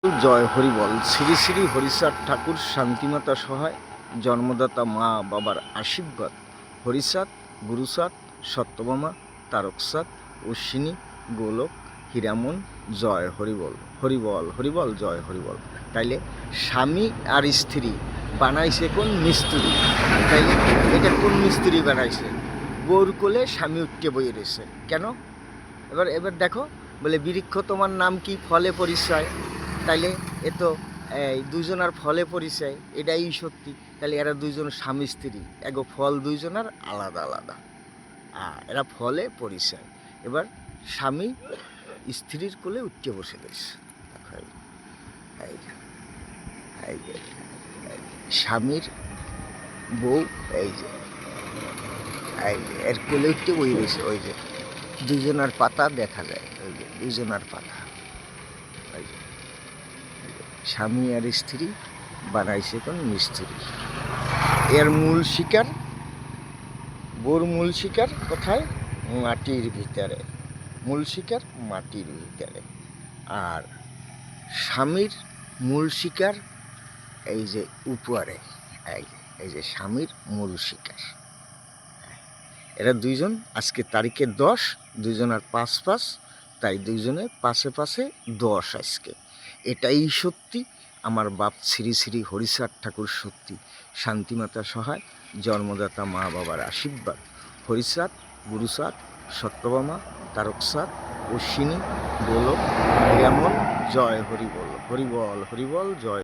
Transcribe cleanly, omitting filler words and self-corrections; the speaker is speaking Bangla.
জয় হরিবল। শ্রী শ্রী হরিচাঁদ ঠাকুর, শান্তিমাতা সহায়, জন্মদাতা মা বাবার আশীর্বাদ। হরিচাঁদ, গুরুচাঁদ, সত্যভামা, তারকচাঁদ, অশ্বিনী, গোলক, হীরামন, জয় হরিবল। হরিবল হরিবল, জয় হরিবল। তাইলে স্বামী আর স্ত্রী বানাইছে কোন মিস্ত্রি? তাইলে এটা কোন মিস্ত্রি বানাইছে? বউর কোলে স্বামী উঠতে বইয়ে রয়েছে কেন? এবার এবার দেখো, বলে বৃক্ষ তোমার নাম কি, ফলে পরিচয়। তাইলে এ তো এই দুজনার ফলে পরিচয়, এটাই সত্যি। তাহলে এরা দুইজন স্বামী স্ত্রী, এগো ফল দুইজনার আলাদা আলাদা, এরা ফলে পরিচয়। এবার স্বামী স্ত্রীর কোলে উঠতে বসে রয়েছে। এই যে, এই যে, স্বামীর বউ, এই যে এর কোলে উঠতে বই রয়েছে। ওই যে দুজনার পাতা দেখা যায়, ওই যে দুজনার পাতা। ওই যে স্বামী আর স্ত্রী বানাইছে কোন মিস্ত্রি। এর মূল শিকার, বোর মূল শিকার কোথায়? মাটির ভিতরে। মূল শিকার মাটির ভিতরে। আর স্বামীর মূল শিকার এই যে উপরে। এই যে স্বামীর মূল শিকার। এরা দুইজন আজকে তারিখে 10, দুইজনের 5 তাই দুইজনে পাশে পাশে 10 আজকে। এটাই সত্যি। আমার বাপ শ্রী শ্রী হরিচাঁদ ঠাকুর সত্যি, শান্তিমাতা সহায়, জন্মদাতা মা বাবার আশীর্বাদ। হরিচাঁদ, গুরুচাঁদ, সত্যভামা, তারকচাঁদ, অশ্বিনী, গোলক, হীরামন, জয় হরিবল। হরিবল হরিবল, জয়।